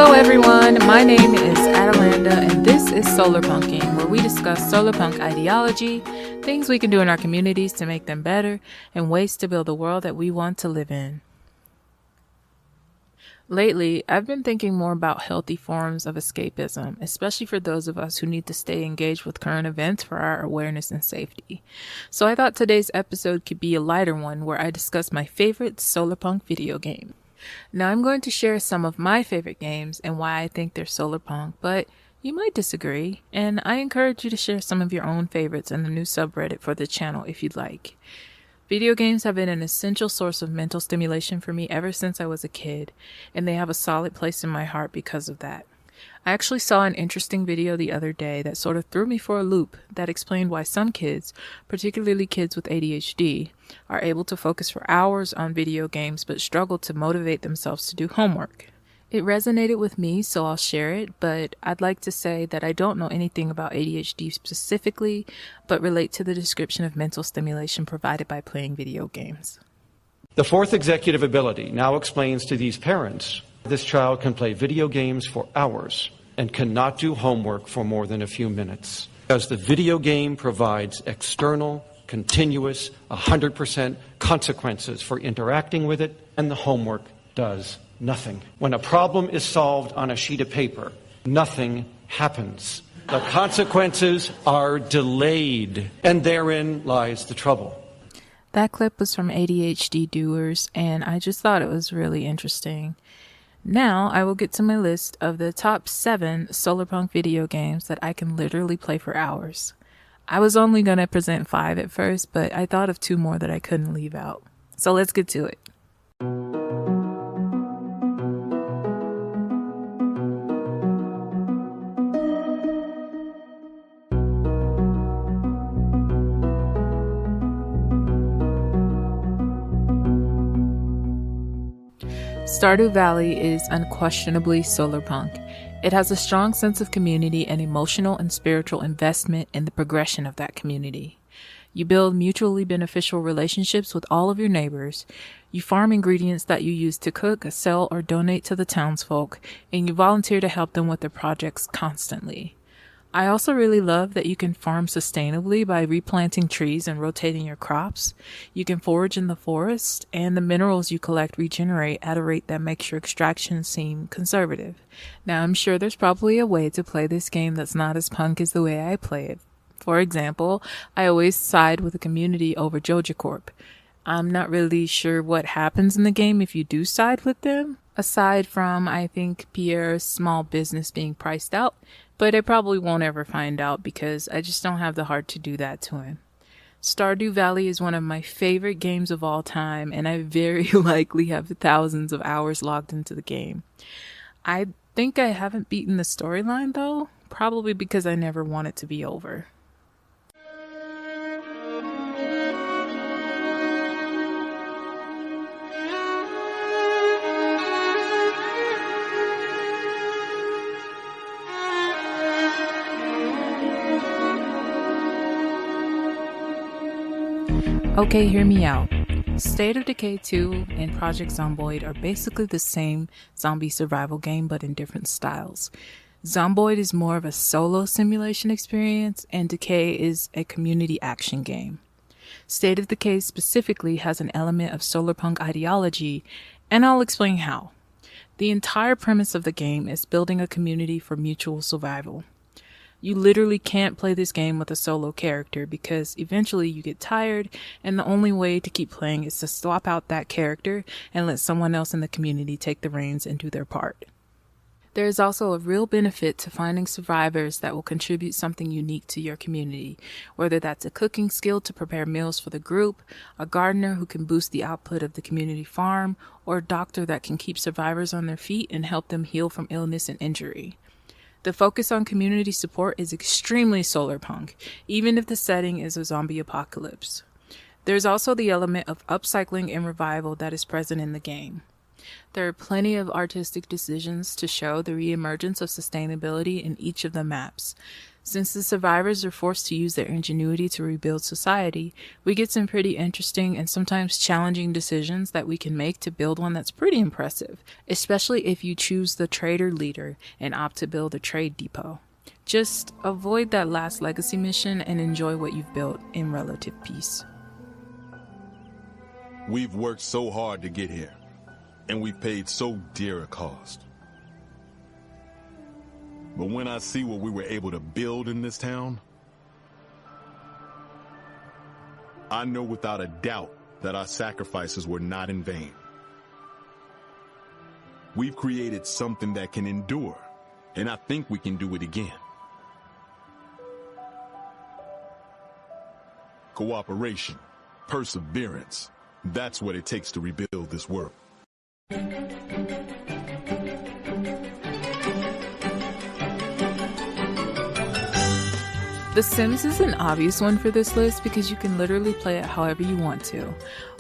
Hello everyone, my name is Adelanda and this is Solarpunking, where we discuss solarpunk ideology, things we can do in our communities to make them better, and ways to build the world that we want to live in. Lately, I've been thinking more about healthy forms of escapism, especially for those of us who need to stay engaged with current events for our awareness and safety. So I thought today's episode could be a lighter one where I discuss my favorite Solarpunk video game. Now I'm going to share some of my favorite games and why I think they're Solarpunk, but you might disagree, and I encourage you to share some of your own favorites in the new subreddit for the channel if you'd like. Video games have been an essential source of mental stimulation for me ever since I was a kid, and they have a solid place in my heart because of that. I actually saw an interesting video the other day that sort of threw me for a loop that explained why some kids, particularly kids with ADHD, are able to focus for hours on video games but struggle to motivate themselves to do homework. It resonated with me, so I'll share it, but I'd like to say that I don't know anything about ADHD specifically, but relate to the description of mental stimulation provided by playing video games. The fourth executive ability now explains to these parents this child can play video games for hours and cannot do homework for more than a few minutes, because the video game provides external, continuous, 100% consequences for interacting with it, and the homework does nothing. When a problem is solved on a sheet of paper, nothing happens. The consequences are delayed, and therein lies the trouble. That clip was from ADHD Doers, and I just thought it was really interesting. Now I will get to my list of the top 7 Solarpunk video games that I can literally play for hours. I was only going to present 5 at first, but I thought of 2 more that I couldn't leave out. So let's get to it. Stardew Valley is unquestionably Solarpunk. It has a strong sense of community and emotional and spiritual investment in the progression of that community. You build mutually beneficial relationships with all of your neighbors. You farm ingredients that you use to cook, sell, or donate to the townsfolk, and you volunteer to help them with their projects constantly. I also really love that you can farm sustainably by replanting trees and rotating your crops. You can forage in the forest, and the minerals you collect regenerate at a rate that makes your extraction seem conservative. Now, I'm sure there's probably a way to play this game that's not as punk as the way I play it. For example, I always side with the community over Joja Corp. I'm not really sure what happens in the game if you do side with them, aside from, I think, Pierre's small business being priced out. But I probably won't ever find out because I just don't have the heart to do that to him. Stardew Valley is one of my favorite games of all time, and I very likely have thousands of hours logged into the game. I think I haven't beaten the storyline though, probably because I never want it to be over. Okay, hear me out. State of Decay 2 and Project Zomboid are basically the same zombie survival game but in different styles. Zomboid is more of a solo simulation experience, and Decay is a community action game. State of Decay specifically has an element of Solarpunk ideology, and I'll explain how. The entire premise of the game is building a community for mutual survival. You literally can't play this game with a solo character because eventually you get tired, and the only way to keep playing is to swap out that character and let someone else in the community take the reins and do their part. There is also a real benefit to finding survivors that will contribute something unique to your community, whether that's a cooking skill to prepare meals for the group, a gardener who can boost the output of the community farm, or a doctor that can keep survivors on their feet and help them heal from illness and injury. The focus on community support is extremely Solarpunk, even if the setting is a zombie apocalypse. There's also the element of upcycling and revival that is present in the game. There are plenty of artistic decisions to show the reemergence of sustainability in each of the maps. Since the survivors are forced to use their ingenuity to rebuild society, we get some pretty interesting and sometimes challenging decisions that we can make to build one that's pretty impressive, especially if you choose the trader leader and opt to build a trade depot. Just avoid that last legacy mission and enjoy what you've built in relative peace. We've worked so hard to get here, and we've paid so dear a cost. But when I see what we were able to build in this town, I know without a doubt that our sacrifices were not in vain. We've created something that can endure, and I think we can do it again. Cooperation, perseverance, that's what it takes to rebuild this world. The Sims is an obvious one for this list because you can literally play it however you want to.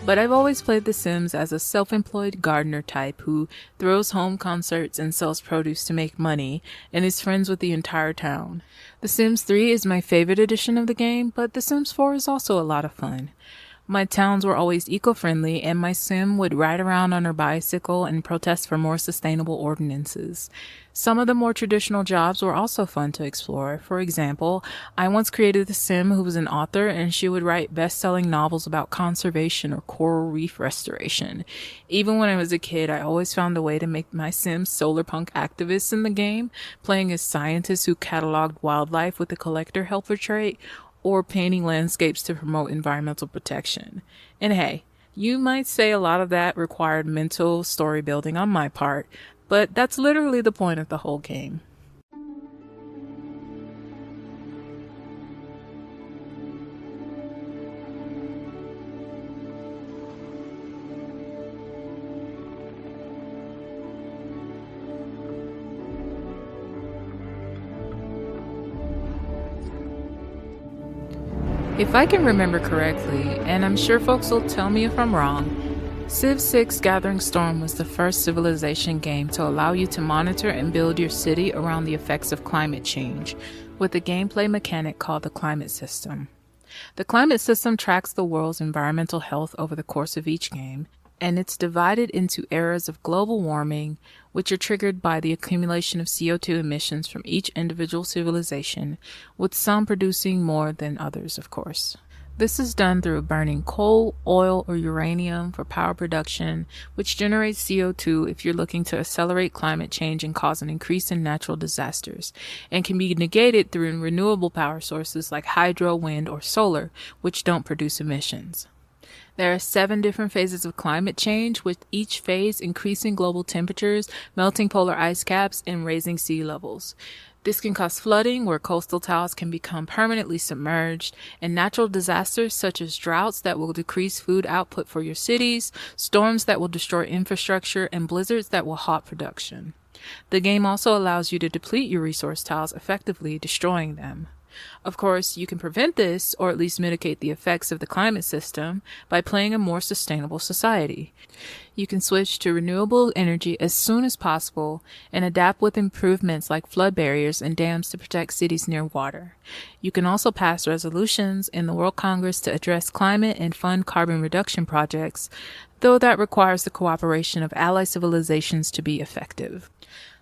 But I've always played The Sims as a self-employed gardener type who throws home concerts and sells produce to make money and is friends with the entire town. The Sims 3 is my favorite edition of the game, but The Sims 4 is also a lot of fun. My towns were always eco-friendly, and my sim would ride around on her bicycle and protest for more sustainable ordinances. Some of the more traditional jobs were also fun to explore. For example, I once created a sim who was an author, and she would write best-selling novels about conservation or coral reef restoration. Even when I was a kid, I always found a way to make my sims Solarpunk activists in the game, playing as scientists who cataloged wildlife with the collector-helper trait, or painting landscapes to promote environmental protection. And hey, you might say a lot of that required mental story building on my part, but that's literally the point of the whole game. If I can remember correctly, and I'm sure folks will tell me if I'm wrong, Civ 6 Gathering Storm was the first civilization game to allow you to monitor and build your city around the effects of climate change, with a gameplay mechanic called the climate system. The climate system tracks the world's environmental health over the course of each game, and it's divided into eras of global warming, which are triggered by the accumulation of CO2 emissions from each individual civilization, with some producing more than others, of course. This is done through burning coal, oil, or uranium for power production, which generates CO2 if you're looking to accelerate climate change and cause an increase in natural disasters, and can be negated through renewable power sources like hydro, wind, or solar, which don't produce emissions. There are 7 different phases of climate change, with each phase increasing global temperatures, melting polar ice caps, and raising sea levels. This can cause flooding, where coastal towns can become permanently submerged, and natural disasters such as droughts that will decrease food output for your cities, storms that will destroy infrastructure, and blizzards that will halt production. The game also allows you to deplete your resource tiles effectively, destroying them. Of course, you can prevent this, or at least mitigate the effects of the climate system, by playing a more sustainable society. You can switch to renewable energy as soon as possible and adapt with improvements like flood barriers and dams to protect cities near water. You can also pass resolutions in the World Congress to address climate and fund carbon reduction projects, though that requires the cooperation of ally civilizations to be effective.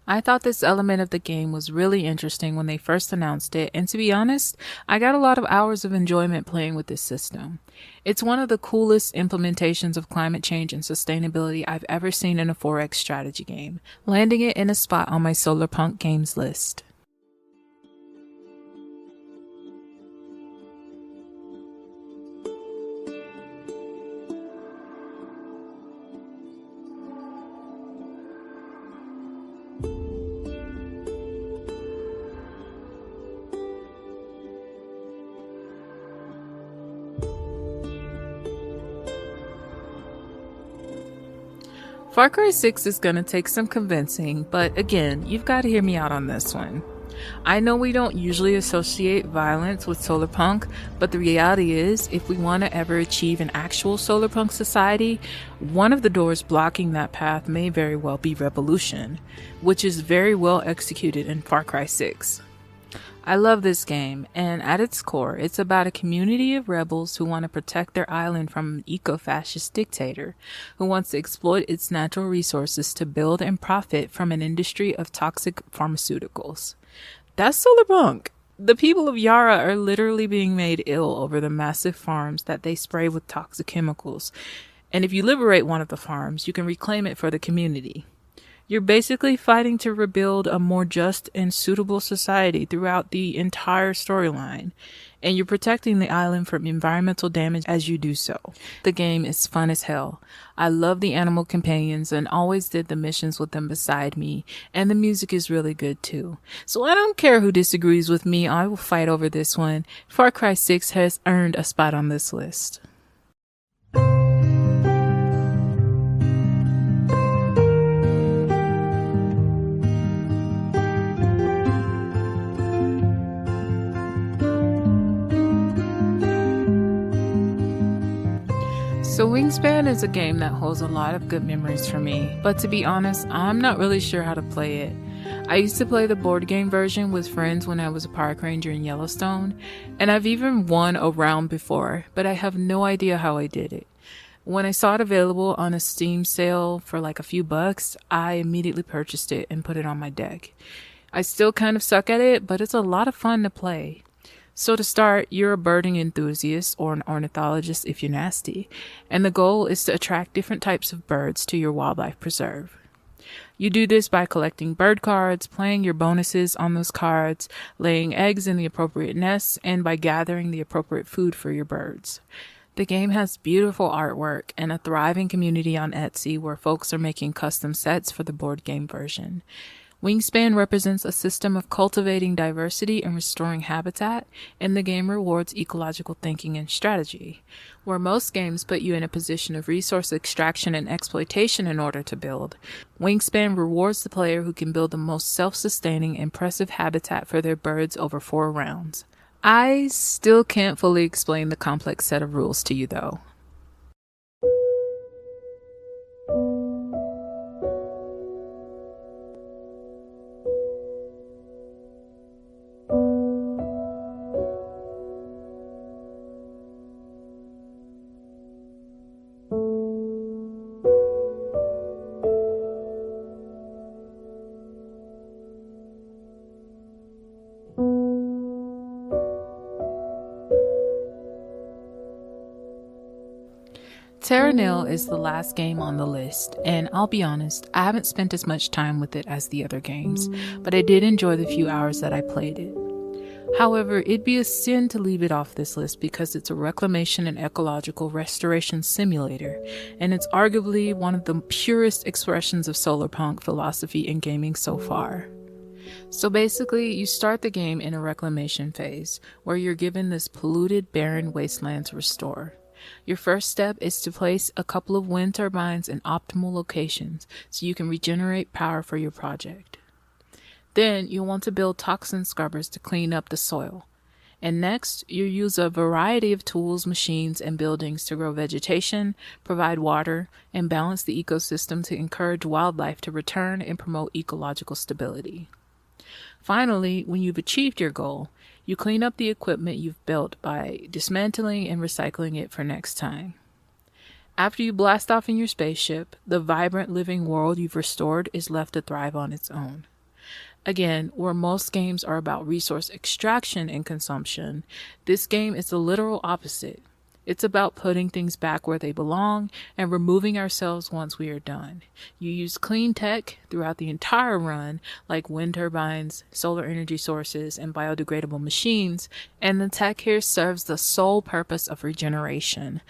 I thought this element of the game was really interesting when they first announced it, and to be honest, I got a lot of hours of enjoyment playing with this system. It's one of the coolest implementations of climate change and sustainability I've ever seen in a 4X strategy game, landing it in a spot on my Solarpunk games list. Far Cry 6 is gonna take some convincing, but again, you've got to hear me out on this one. I know we don't usually associate violence with Solarpunk, but the reality is, if we want to ever achieve an actual Solarpunk society, one of the doors blocking that path may very well be revolution, which is very well executed in Far Cry 6. I love this game, and at its core, it's about a community of rebels who want to protect their island from an eco-fascist dictator who wants to exploit its natural resources to build and profit from an industry of toxic pharmaceuticals. That's Solarpunk. The people of Yara are literally being made ill over the massive farms that they spray with toxic chemicals. And if you liberate one of the farms, you can reclaim it for the community. You're basically fighting to rebuild a more just and suitable society throughout the entire storyline, and you're protecting the island from environmental damage as you do so. The game is fun as hell. I love the animal companions and always did the missions with them beside me, and the music is really good too. So I don't care who disagrees with me, I will fight over this one. Far Cry 6 has earned a spot on this list. So Wingspan is a game that holds a lot of good memories for me, but to be honest, I'm not really sure how to play it. I used to play the board game version with friends when I was a park ranger in Yellowstone, and I've even won a round before, but I have no idea how I did it. When I saw it available on a Steam sale for like a few bucks, I immediately purchased it and put it on my deck. I still kind of suck at it, but it's a lot of fun to play. So to start, you're a birding enthusiast or an ornithologist if you're nasty, and the goal is to attract different types of birds to your wildlife preserve. You do this by collecting bird cards, playing your bonuses on those cards, laying eggs in the appropriate nests, and by gathering the appropriate food for your birds. The game has beautiful artwork and a thriving community on Etsy where folks are making custom sets for the board game version. Wingspan represents a system of cultivating diversity and restoring habitat, and the game rewards ecological thinking and strategy. Where most games put you in a position of resource extraction and exploitation in order to build, Wingspan rewards the player who can build the most self-sustaining, impressive habitat for their birds over 4 rounds. I still can't fully explain the complex set of rules to you though. Terra Nil is the last game on the list, and I'll be honest, I haven't spent as much time with it as the other games, but I did enjoy the few hours that I played it. However, it'd be a sin to leave it off this list because it's a reclamation and ecological restoration simulator, and it's arguably one of the purest expressions of Solarpunk philosophy in gaming so far. So basically, you start the game in a reclamation phase, where you're given this polluted, barren wasteland to restore. Your first step is to place a couple of wind turbines in optimal locations so you can regenerate power for your project. Then you'll want to build toxin scrubbers to clean up the soil. And next, you'll use a variety of tools, machines, and buildings to grow vegetation, provide water, and balance the ecosystem to encourage wildlife to return and promote ecological stability. Finally, when you've achieved your goal, you clean up the equipment you've built by dismantling and recycling it for next time. After you blast off in your spaceship, the vibrant living world you've restored is left to thrive on its own. Again, where most games are about resource extraction and consumption, this game is the literal opposite. It's about putting things back where they belong and removing ourselves once we are done. You use clean tech throughout the entire run, like wind turbines, solar energy sources, and biodegradable machines, and the tech here serves the sole purpose of regeneration.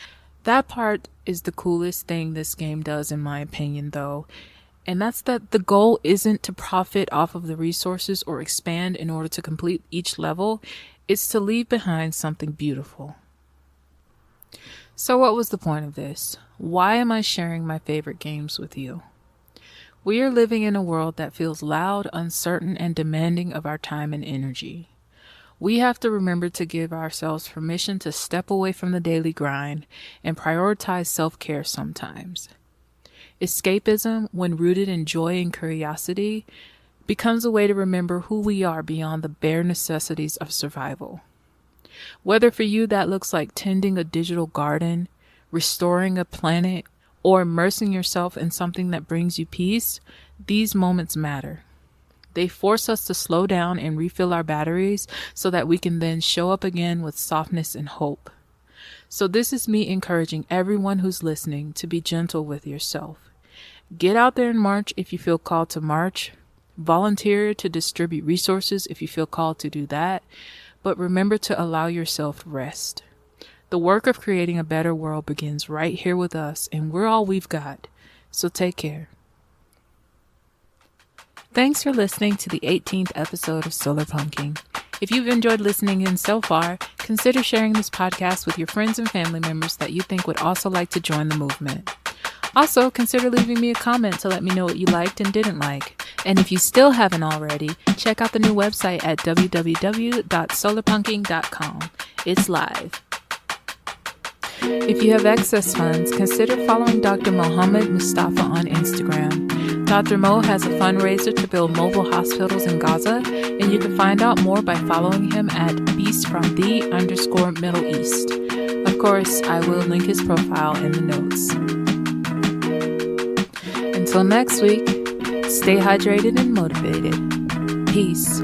That part is the coolest thing this game does in my opinion though, and that's that the goal isn't to profit off of the resources or expand in order to complete each level, it's to leave behind something beautiful. So what was the point of this? Why am I sharing my favorite games with you? We are living in a world that feels loud, uncertain, and demanding of our time and energy. We have to remember to give ourselves permission to step away from the daily grind and prioritize self-care sometimes. Escapism, when rooted in joy and curiosity, becomes a way to remember who we are beyond the bare necessities of survival. Whether for you that looks like tending a digital garden, restoring a planet, or immersing yourself in something that brings you peace, these moments matter. They force us to slow down and refill our batteries so that we can then show up again with softness and hope. So this is me encouraging everyone who's listening to be gentle with yourself. Get out there and march if you feel called to march. Volunteer to distribute resources if you feel called to do that. But remember to allow yourself rest. The work of creating a better world begins right here with us, and we're all we've got. So take care. Thanks for listening to the 18th episode of Solarpunking. If you've enjoyed listening in so far, consider sharing this podcast with your friends and family members that you think would also like to join the movement. Also, consider leaving me a comment to let me know what you liked and didn't like. And if you still haven't already, check out the new website at www.solarpunking.com. It's live. If you have excess funds, consider following Dr. Mohammed Mustafa on Instagram. Dr. Mo has a fundraiser to build mobile hospitals in Gaza, and you can find out more by following him at beastfromthe_Middle East. Of course, I will link his profile in the notes. Until next week, stay hydrated and motivated. Peace.